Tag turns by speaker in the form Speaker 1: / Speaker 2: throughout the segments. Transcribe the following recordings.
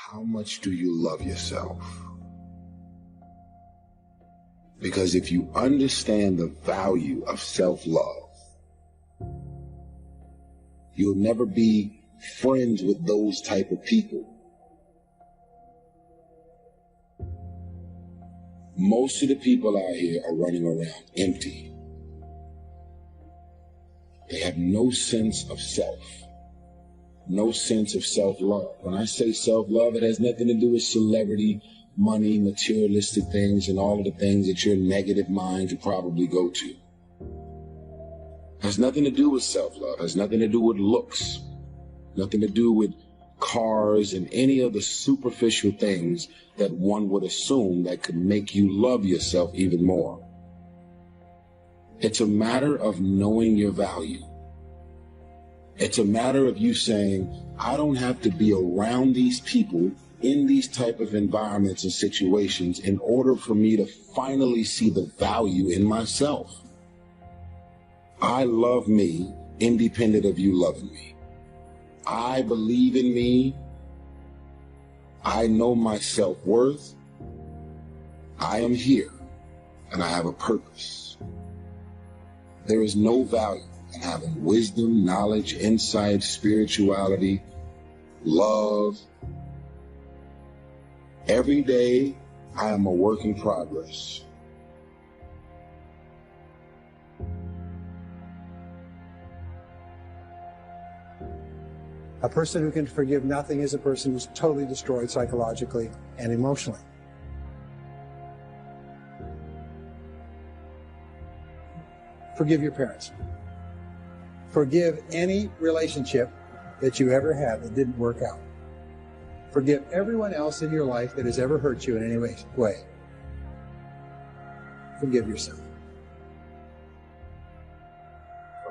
Speaker 1: How much do you love yourself? Because if you understand the value of self-love, you'll never be friends with those type of people. Most of the people out here are running around empty. They have no sense of self, no sense of self-love. When I say self-love, it has nothing to do with celebrity, money, materialistic things, and all of the things that your negative mind could probably go to. It has nothing to do with self-love. It has nothing to do with looks, nothing to do with cars and any of the superficial things that one would assume that could make you love yourself even more. It's a matter of knowing your value. It's a matter of you saying, I don't have to be around these people in these type of environments and situations in order for me to finally see the value in myself. I love me independent of you loving me. I believe in me. I know my self-worth. I am here and I have a purpose. There is no value in having wisdom, knowledge, insight, spirituality, love. Every day I am a work in progress.
Speaker 2: A person who can forgive nothing is a person who's totally destroyed psychologically and emotionally. Forgive your parents. Forgive any relationship that you ever had that didn't work out. Forgive everyone else in your life that has ever hurt you in any way. Forgive yourself.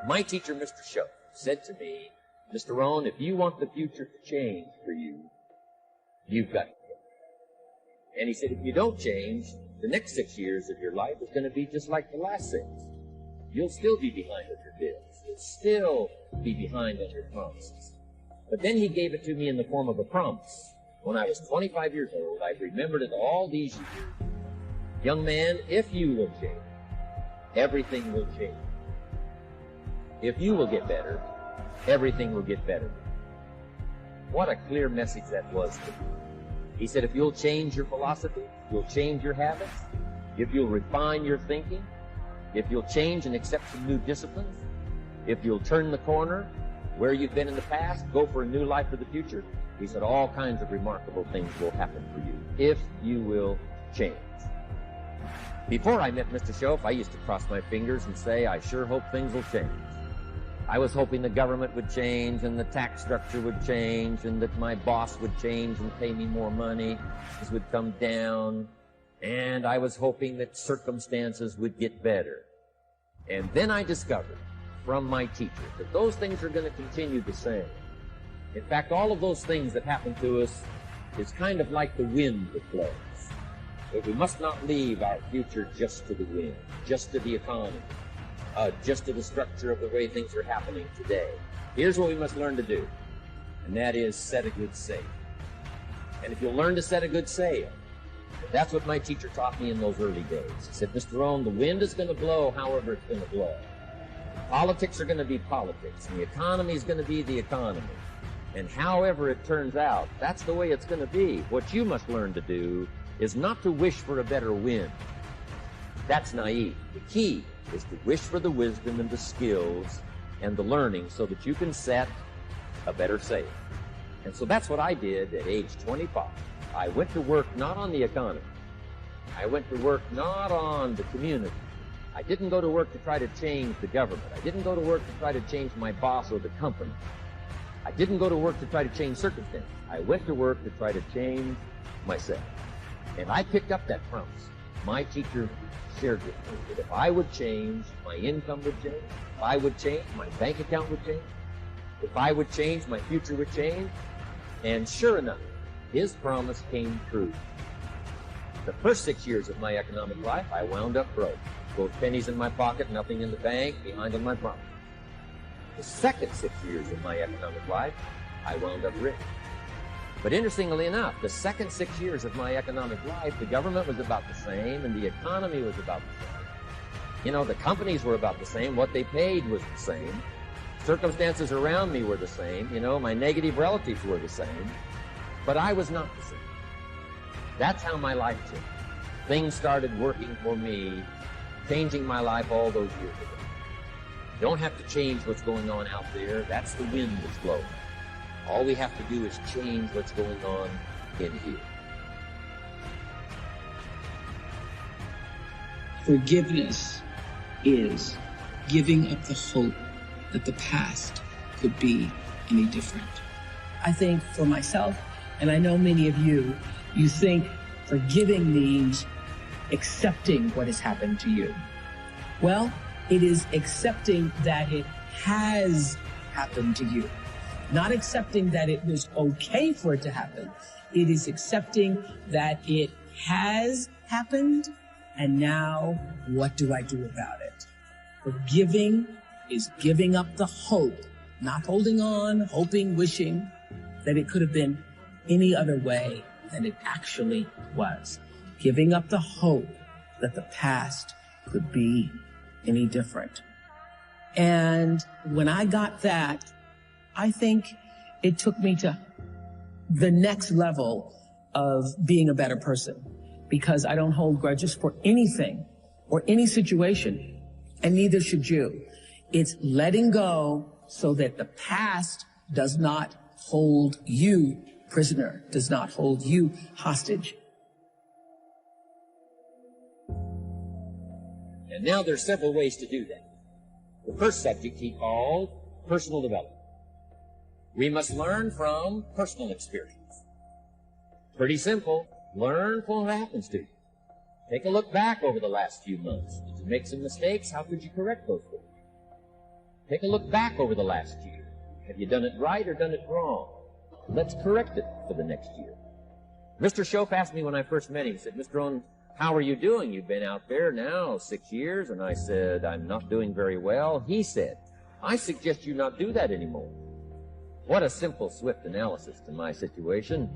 Speaker 3: My teacher, Mr. Show, said to me, Mr. Rohn, if you want the future to change for you, you've got to change. And he said, if you don't change, the next 6 years of your life is going to be just like the last 6. You'll still be behind on your bills. You'll still be behind on your promises. But then he gave it to me in the form of a promise. When I was 25 years old, I've remembered it all these years. Young man, if you will change, everything will change. If you will get better, everything will get better. What a clear message that was to me. He said, if you'll change your philosophy, you'll change your habits, if you'll refine your thinking, if you'll change and accept some new disciplines, if you'll turn the corner where you've been in the past, go for a new life for the future, he said all kinds of remarkable things will happen for you if you will change. Before I met Mr. Shoaff, I used to cross my fingers and say, I sure hope things will change. I was hoping the government would change and the tax structure would change and that my boss would change and pay me more money, this would come down, and I was hoping that circumstances would get better. And then I discovered from my teacher that those things are going to continue the same. In fact, all of those things that happen to us is kind of like the wind that blows. But we must not leave our future just to the wind, just to the economy, just to the structure of the way things are happening today. Here's what we must learn to do, and that is set a good sail. And if you'll learn to set a good sail, that's what my teacher taught me in those early days. He said, Mr. Rohn, the wind is going to blow however it's going to blow. Politics are going to be politics, and the economy is going to be the economy. And however it turns out, that's the way it's going to be. What you must learn to do is not to wish for a better wind. That's naive. The key is to wish for the wisdom and the skills and the learning so that you can set a better sail. And so that's what I did at age 25. I went to work not on the economy. I went to work not on the community. I didn't go to work to try to change the government. I didn't go to work to try to change my boss or the company. I didn't go to work to try to change circumstances. I went to work to try to change myself. And I picked up that promise. My teacher shared with me that if I would change, my income would change. If I would change, my bank account would change. If I would change, my future would change. And sure enough, his promise came true. The first 6 years of my economic life, I wound up broke. Both pennies in my pocket, nothing in the bank, behind on my promise. The second 6 years of my economic life, I wound up rich. But interestingly enough, the second 6 years of my economic life, the government was about the same and the economy was about the same. You know, the companies were about the same. What they paid was the same. Circumstances around me were the same. You know, my negative relatives were the same. But I was not the same. That's how my life changed. Things started working for me, changing my life all those years ago. You don't have to change what's going on out there. That's the wind that's blowing. All we have to do is change what's going on in here.
Speaker 4: Forgiveness is giving up the hope that the past could be any different. I think for myself, and I know many of you, you think forgiving means accepting what has happened to you. Well, it is accepting that it has happened to you. Not accepting that it was okay for it to happen. It is accepting that it has happened, and now what do I do about it? Forgiving is giving up the hope, not holding on, hoping, wishing that it could have been any other way than it actually was. Giving up the hope that the past could be any different. And when I got that, I think it took me to the next level of being a better person, because I don't hold grudges for anything or any situation, and neither should you. It's letting go so that the past does not hold you prisoner, does not hold you hostage.
Speaker 3: And now there's several ways to do that. The first subject he called personal development. We must learn from personal experience. Pretty simple. Learn from what happens to you. Take a look back over the last few months. Did you make some mistakes? How could you correct those things? Take a look back over the last year. Have you done it right or done it wrong? Let's correct it for the next year. Mr. Shope asked me when I first met him, he said, Mr. Rohn, how are you doing? You've been out there now 6 years. And I said, I'm not doing very well. He said, I suggest you not do that anymore. What a simple, swift analysis to my situation.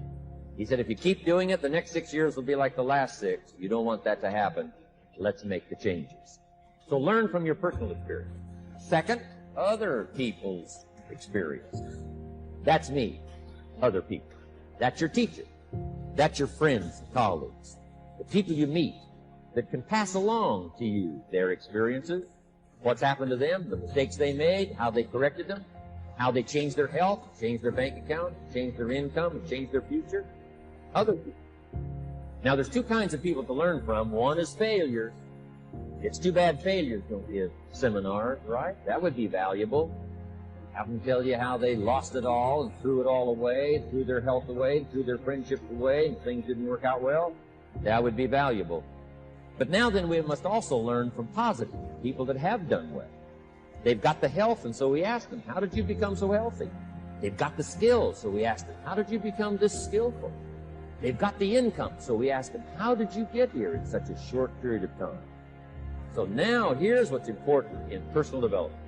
Speaker 3: He said, if you keep doing it, the next 6 years will be like the last 6. You don't want that to happen. Let's make the changes. So learn from your personal experience. Second, other people's experience. That's me, other people. That's your teacher. That's your friends and colleagues. The people you meet that can pass along to you their experiences, what's happened to them, the mistakes they made, how they corrected them, how they changed their health, changed their bank account, changed their income, changed their future. Other people. Now, there's two kinds of people to learn from. One is failures. It's too bad failures don't give seminars, right? That would be valuable. Have them tell you how they lost it all and threw it all away, threw their health away, threw their friendships away, and things didn't work out well. That would be valuable. But now then, we must also learn from positive people that have done well. They've got the health, and so we ask them, how did you become so healthy? They've got the skills, so we ask them, how did you become this skillful? They've got the income, so we ask them, how did you get here in such a short period of time? So now, here's what's important in personal development.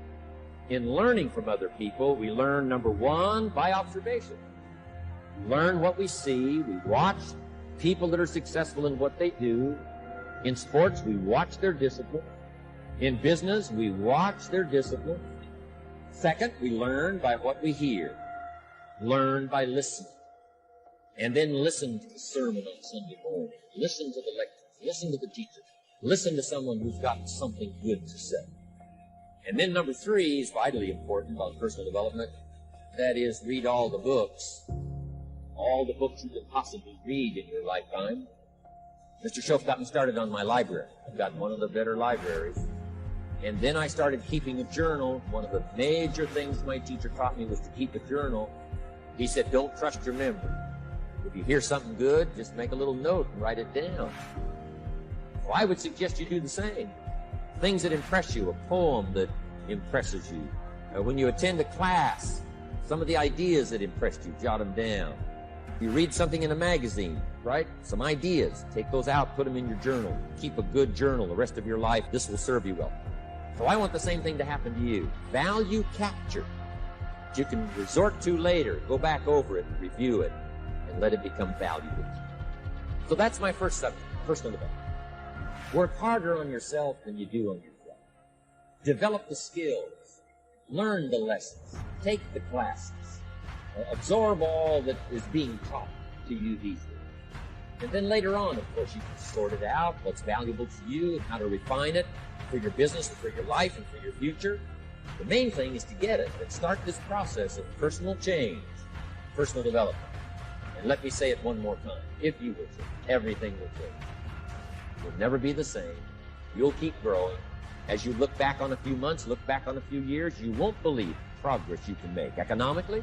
Speaker 3: In learning from other people, we learn, number one, by observation. We learn what we see. We watch people that are successful in what they do. In sports, we watch their discipline. In business, we watch their discipline. Second, we learn by what we hear. Learn by listening. And then listen to the sermon on Sunday morning. Listen to the lectures. Listen to the teacher. Listen to someone who's got something good to say. And then number three is vitally important on personal development. That is, read all the books. All the books you can possibly read in your lifetime. Mr. Shope got me started on my library. I've got one of the better libraries. And then I started keeping a journal. One of the major things my teacher taught me was to keep a journal. He said, don't trust your memory. If you hear something good, just make a little note and write it down. Well, I would suggest you do the same. Things that impress you, a poem that impresses you. When you attend a class, some of the ideas that impressed you, jot them down. You read something in a magazine, right? Some ideas. Take those out, put them in your journal. Keep a good journal the rest of your life. This will serve you well. So I want the same thing to happen to you. Value capture. You can resort to later. Go back over it and review it. and let it become valuable to you. So that's my first subject, personal development. Work harder on yourself than you do on yourself. Develop the skills. Learn the lessons. Take the classes. Absorb all that is being taught to you these days. And then later on, of course, you can sort it out, what's valuable to you, and how to refine it for your business, and for your life, and for your future. The main thing is to get it and start this process of personal change, personal development. And let me say it one more time. If you will change, everything will change. You'll never be the same. You'll keep growing. As you look back on a few months, look back on a few years, you won't believe the progress you can make economically,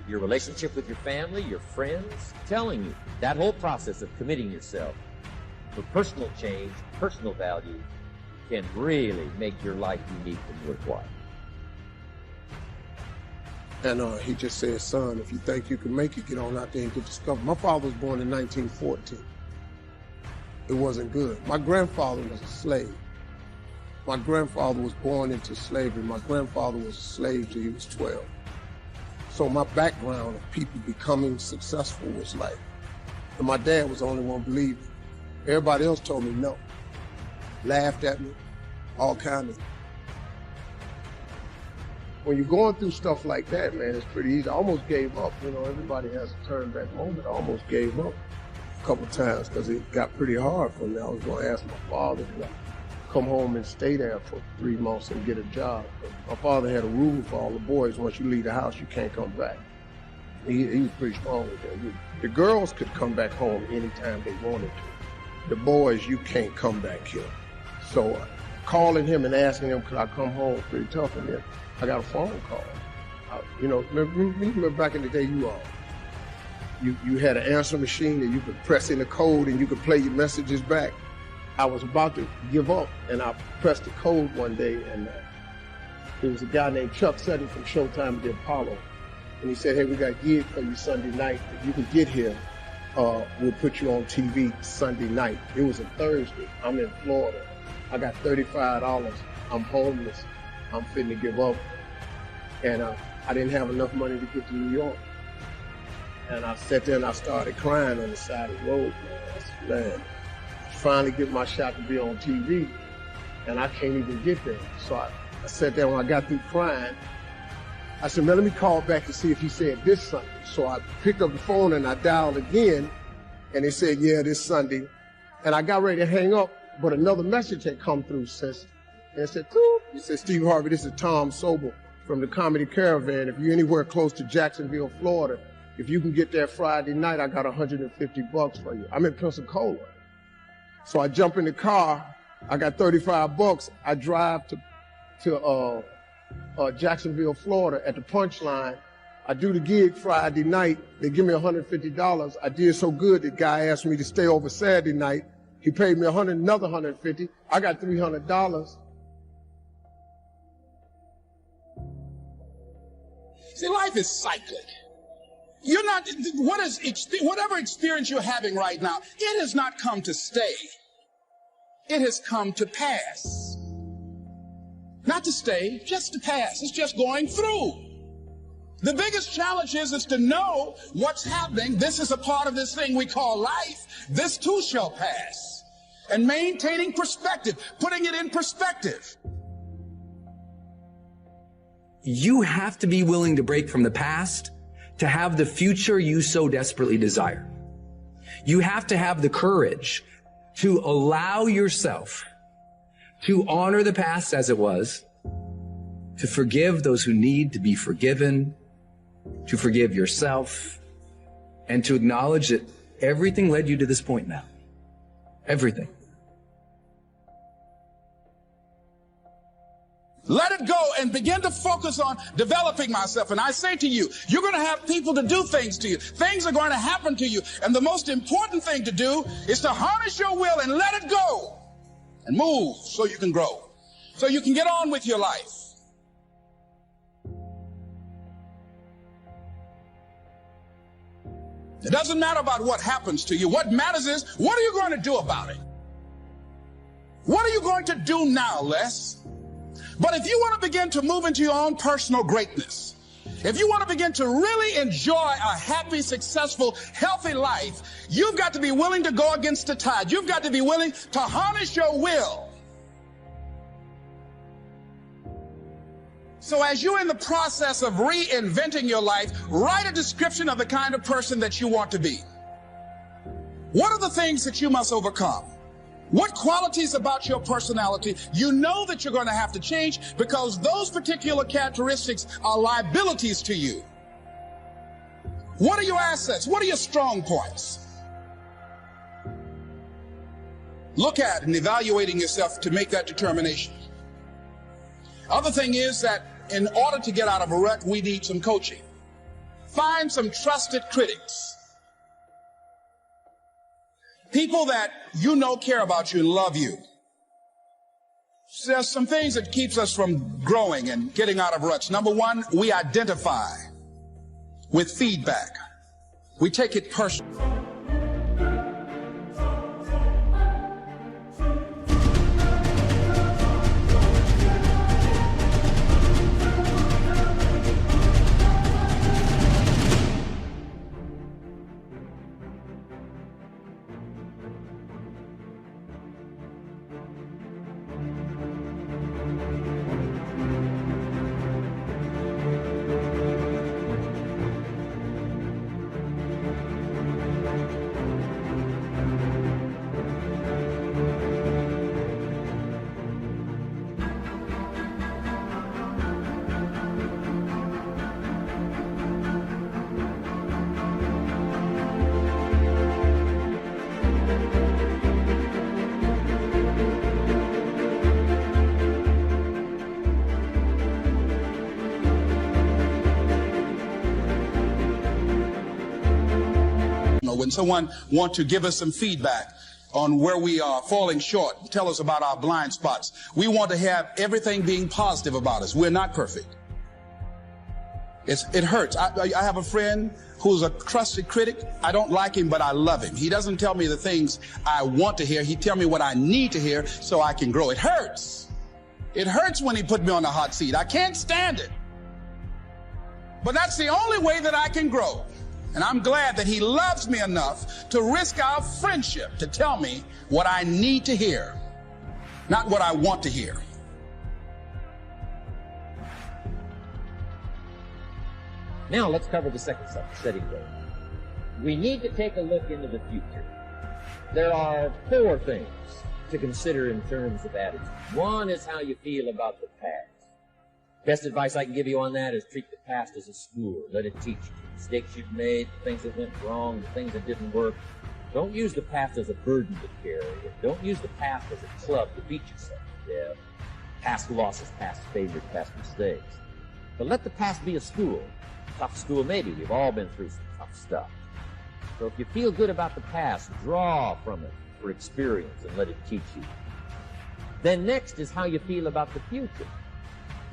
Speaker 3: your relationship with your family, your friends. I'm telling you, that whole process of committing yourself for personal change, personal value, can really make your life unique and worthwhile.
Speaker 5: And he just said, son, if you think you can make it, get on out there and get discovered. My father was born in 1914. It wasn't good. My grandfather was a slave. My grandfather was born into slavery. My grandfather was a slave till he was 12. So my background of people becoming successful was like, and my dad was the only one believing. Everybody else told me no. Laughed at me, all kinds of. When you're going through stuff like that, man, it's pretty easy. I almost gave up. You know, everybody has a turn back moment. I almost gave up a couple of times because it got pretty hard for me. I was going to ask my father to come home and stay there for 3 months and get a job. But my father had a rule for all the boys: once you leave the house, you can't come back. He was pretty strong with that. The girls could come back home anytime they wanted to. The boys, you can't come back here. So calling him and asking him, could I come home, was pretty tough. And then I got a phone call. You know, remember back in the day, you had an answer machine that you could press in the code and you could play your messages back. I was about to give up, and I pressed the code one day, and there was a guy named Chuck Sutton from Showtime at the Apollo, and he said, hey, we got a gig for you Sunday night. If you can get here, we'll put you on TV Sunday night. It was a Thursday. I'm in Florida. I got $35. I'm homeless. I'm fitting to give up. And I didn't have enough money to get to New York. And I sat there and I started crying on the side of the road. I said, man, I finally get my shot to be on TV, and I can't even get there. So I sat there. When I got through crying, I said, man, let me call back and see if he said this Sunday. So I picked up the phone and I dialed again, and they said, yeah, this Sunday. And I got ready to hang up, but another message had come through since. And it said, he said, Steve Harvey, this is Tom Sobel from the Comedy Caravan. If you're anywhere close to Jacksonville, Florida, if you can get there Friday night, I got $150 for you. I'm in Pensacola. So I jump in the car. I got $35. I drive to Jacksonville, Florida at the Punchline. I do the gig Friday night. They give me $150. I did so good, the guy asked me to stay over Saturday night. He paid me another $150. I got $300.
Speaker 6: See, life is cyclic. You're not, whatever experience you're having right now, it has not come to stay. It has come to pass. Not to stay, just to pass. It's just going through. The biggest challenge is to know what's happening. This is a part of this thing we call life. This too shall pass. And maintaining perspective, putting it in perspective.
Speaker 7: You have to be willing to break from the past to have the future you so desperately desire. You have to have the courage to allow yourself to honor the past as it was, to forgive those who need to be forgiven, to forgive yourself, and to acknowledge that everything led you to this point now. Everything.
Speaker 6: Let it go and begin to focus on developing myself. And I say to you, you're going to have people to do things to you. Things are going to happen to you. And the most important thing to do is to harness your will and let it go and move so you can grow, so you can get on with your life. It doesn't matter about what happens to you. What matters is, what are you going to do about it? What are you going to do now, Les? But if you want to begin to move into your own personal greatness, If you want to begin to really enjoy a happy, successful, healthy life, you've got to be willing to go against the tide. You've got to be willing to harness your will. So as you're in the process of reinventing your life, write a description of the kind of person that you want to be. What are the things that you must overcome? What qualities about your personality you know that you're going to have to change because those particular characteristics are liabilities to you? What are your assets? What are your strong points? Look at and evaluating yourself to make that determination. Other thing is that in order to get out of a rut, we need some coaching. Find some trusted critics. People that you know care about you and love you. So there's some things that keeps us from growing and getting out of ruts. Number one, we identify with feedback. We take it personally. When someone wants to give us some feedback on where we are falling short, tell us about our blind spots, we want to have everything being positive about us. We're not perfect. It hurts. I have a friend who's a trusted critic. I don't like him, but I love him. He doesn't tell me the things I want to hear. He tells me what I need to hear so I can grow. It hurts. It hurts when he put me on the hot seat. I can't stand it. But that's the only way that I can grow. And I'm glad that he loves me enough to risk our friendship to tell me what I need to hear, not what I want to hear.
Speaker 3: Now let's cover the second subject, setting goals. We need to take a look into the future. There are 4 things to consider in terms of attitude. One is how you feel about the past. Best advice I can give you on that is treat the past as a school. Let it teach you. Mistakes you've made, the things that went wrong, the things that didn't work. Don't use the past as a burden to carry. Don't use the past as a club to beat yourself to death. Past losses, past failures, past mistakes. But let the past be a school. Tough school maybe. We've all been through some tough stuff. So if you feel good about the past, draw from it for experience and let it teach you. Then next is how you feel about the future.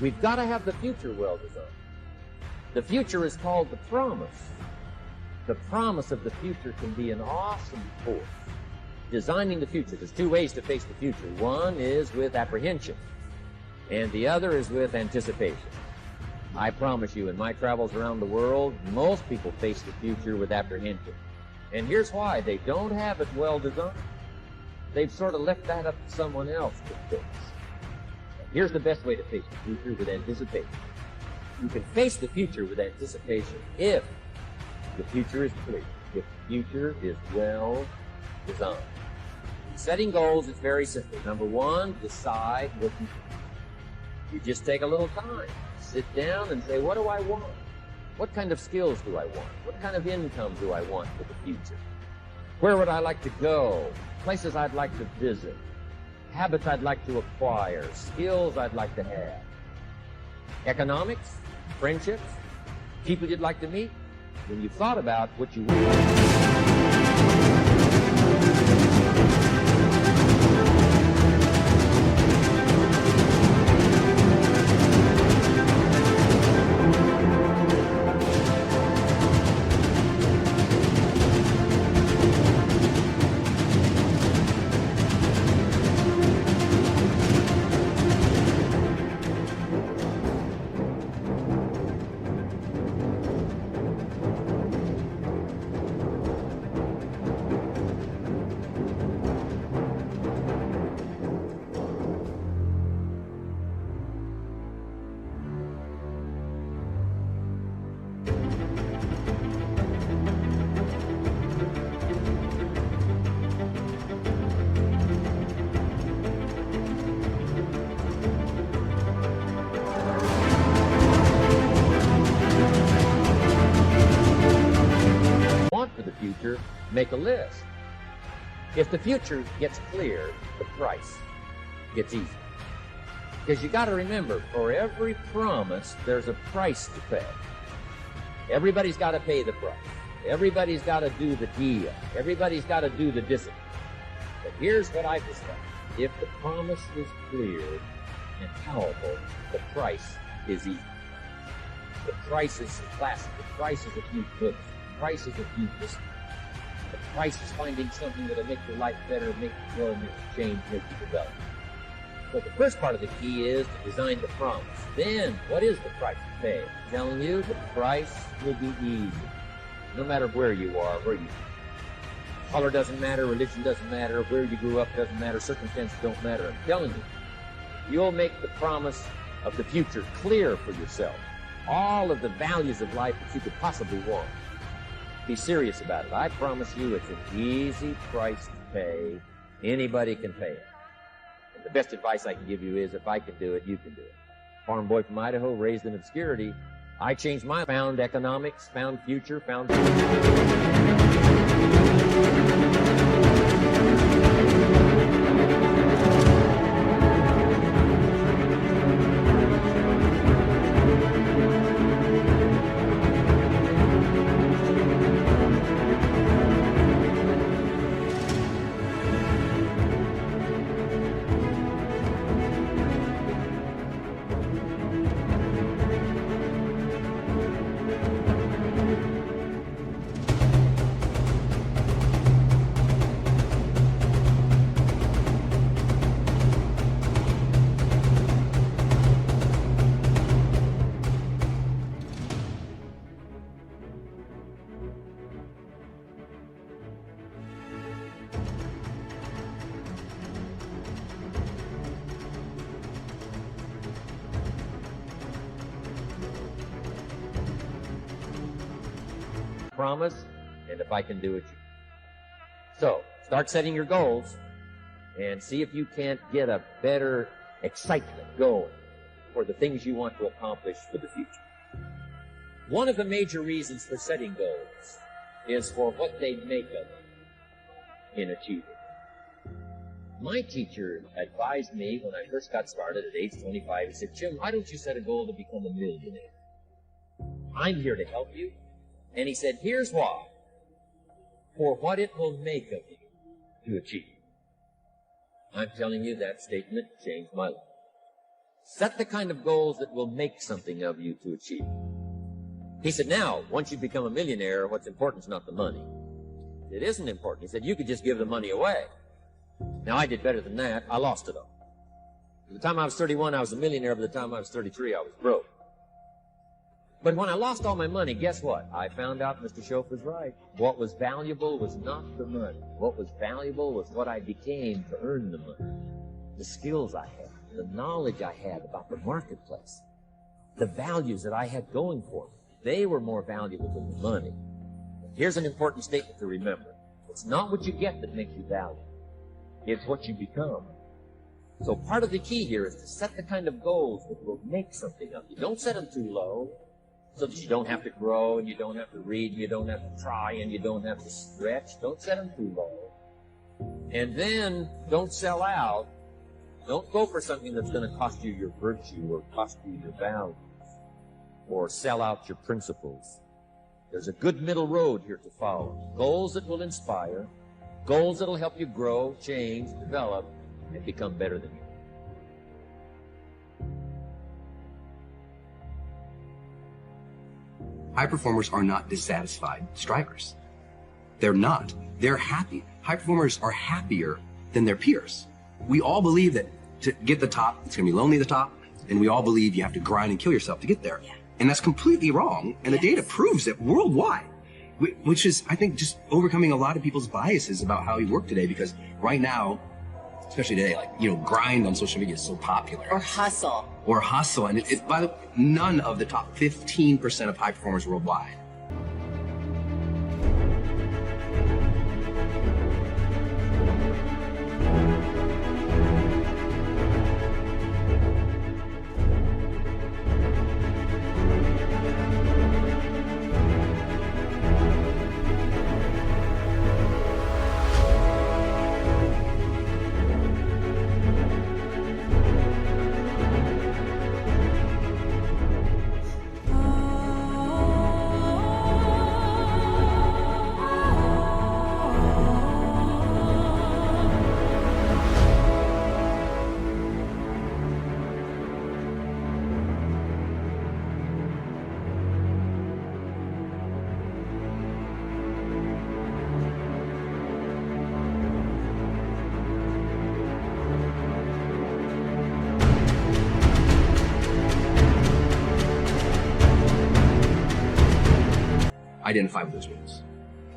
Speaker 3: We've got to have the future well designed. The future is called the promise. The promise of the future can be an awesome force. Designing the future, there's 2 ways to face the future. One is with apprehension, and the other is with anticipation. I promise you, in my travels around the world, most people face the future with apprehension. And here's why. They don't have it well designed. They've sort of left that up to someone else to fix. Here's the best way to face the future, with anticipation. You can face the future with anticipation if the future is clear, if the future is well designed. Setting goals is very simple. Number 1, decide what you want. You just take a little time. Sit down and say, what do I want? What kind of skills do I want? What kind of income do I want for the future? Where would I like to go? Places I'd like to visit. Habits I'd like to acquire. Skills I'd like to have. Economics? Friendships? People you'd like to meet? When you've thought about what you want. future, make a list. If the future gets clear, the price gets easy. Because you got to remember, for every promise, there's a price to pay. Everybody's got to pay the price. Everybody's got to do the deal. Everybody's got to do the discipline. But here's what I've discovered. If the promise is clear and powerful, the price is easy. The price is classic. The price is a few books. The price is a few disciplines. The price is finding something that'll make your life better, make you grow, make you change, make you develop. So the first part of the key is to design the promise. Then, what is the price to pay? I'm telling you, the price will be easy. No matter where you are, where you are. Color doesn't matter, religion doesn't matter, where you grew up doesn't matter, circumstances don't matter. I'm telling you, you'll make the promise of the future clear for yourself. All of the values of life that you could possibly want. Be serious about it. I promise you it's an easy price to pay. Anybody can pay it. And the best advice I can give you is, if I can do it, you can do it. Farm boy from Idaho, raised in obscurity. I changed my found economics, found future, found... promise, and if I can do it, you. So, start setting your goals and see if you can't get a better excitement going for the things you want to accomplish for the future. One of the major reasons for setting goals is for what they make of them in achieving. My teacher advised me when I first got started at age 25, he said, Jim, why don't you set a goal to become a millionaire? I'm here to help you. And he said, here's why. For what it will make of you to achieve. I'm telling you, that statement changed my life. Set the kind of goals that will make something of you to achieve. He said, now, once you become a millionaire, what's important is not the money. It isn't important. He said, you could just give the money away. Now, I did better than that. I lost it all. By the time I was 31, I was a millionaire. By the time I was 33, I was broke. But when I lost all my money, guess what? I found out Mr. Schoaf was right. What was valuable was not the money. What was valuable was what I became to earn the money. The skills I had, the knowledge I had about the marketplace, the values that I had going for me. They were more valuable than the money. Here's an important statement to remember. It's not what you get that makes you valuable. It's what you become. So part of the key here is to set the kind of goals that will make something of you. Don't set them too low, so that you don't have to grow, and you don't have to read, and you don't have to try, and you don't have to stretch. Don't set them too low. And then don't sell out. Don't go for something that's going to cost you your virtue or cost you your values or sell out your principles. There's a good middle road here to follow. Goals that will inspire, goals that will help you grow, change, develop, and become better than you.
Speaker 7: High performers are not dissatisfied strivers. They're not. They're happy. High performers are happier than their peers. We all believe that to get the top, it's going to be lonely at the top, and we all believe you have to grind and kill yourself to get there. Yeah. And that's completely wrong, and the data proves it worldwide, which is, I think, just overcoming a lot of people's biases about how we work today, because right now, especially today, like, grind on social media is so popular.
Speaker 8: Or hustle.
Speaker 7: And by the way, none of the top 15% of high performers worldwide
Speaker 8: identify with those words.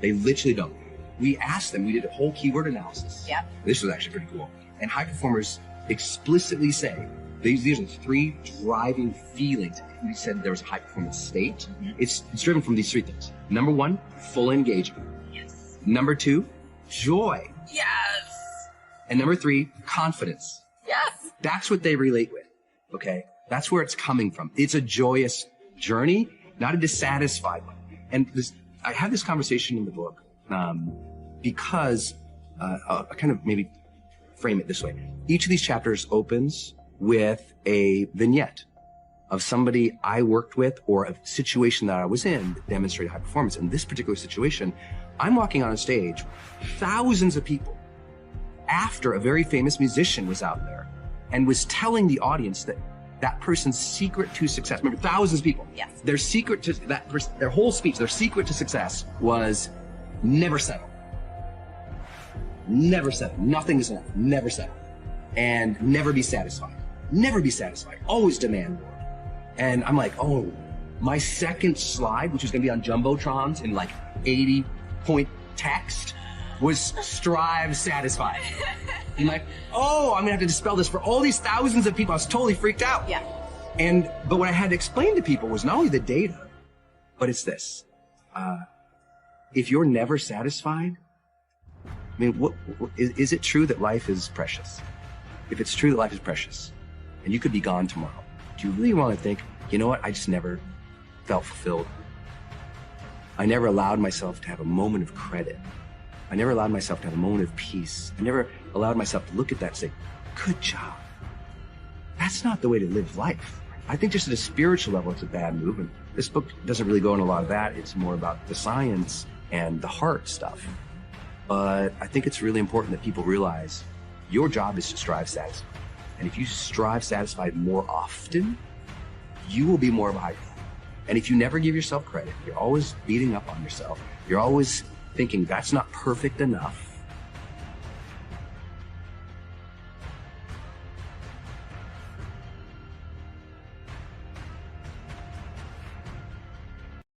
Speaker 8: They literally don't. We asked them, we did a whole keyword analysis.
Speaker 9: Yep.
Speaker 8: This was actually pretty cool. And high performers explicitly say, these are the 3 driving feelings. We said there was a high performance state. It's driven from these 3 things. Number 1, full engagement.
Speaker 9: Yes.
Speaker 8: Number 2, joy.
Speaker 9: Yes.
Speaker 8: And number 3, confidence.
Speaker 9: Yes.
Speaker 8: That's what they relate with, okay? That's where it's coming from. It's a joyous journey, not a dissatisfied one. And I had this conversation in the book because I'll kind of maybe frame it this way. Each of these chapters opens with a vignette of somebody I worked with or a situation that I was in that demonstrated high performance. In this particular situation, I'm walking on a stage, thousands of people, after a very famous musician was out there and was telling the audience that that person's secret to success, remember, thousands of people,
Speaker 9: yes,
Speaker 8: their secret to that person, their whole speech, their secret to success was never settle. Never settle. Nothing is enough. Never settle. And never be satisfied. Never be satisfied. Always demand more. And I'm like, oh, my second slide, which was going to be on Jumbotrons in like 80-point text, was strive satisfied. I'm like, oh, I'm going to have to dispel this for all these thousands of people. I was totally freaked out.
Speaker 9: Yeah.
Speaker 8: But what I had to explain to people was not only the data, but it's this. If you're never satisfied, I mean, is it true that life is precious? If it's true that life is precious, and you could be gone tomorrow, do you really want to think, you know what, I just never felt fulfilled? I never allowed myself to have a moment of credit. I never allowed myself to have a moment of peace. I never allowed myself to look at that and say, good job. That's not the way to live life. I think just at a spiritual level, it's a bad move. And this book doesn't really go into a lot of that. It's more about the science and the heart stuff. But I think it's really important that people realize your job is to strive satisfied. And if you strive satisfied more often, you will be more of a high performer. And if you never give yourself credit, you're always beating up on yourself, you're always thinking that's not perfect enough,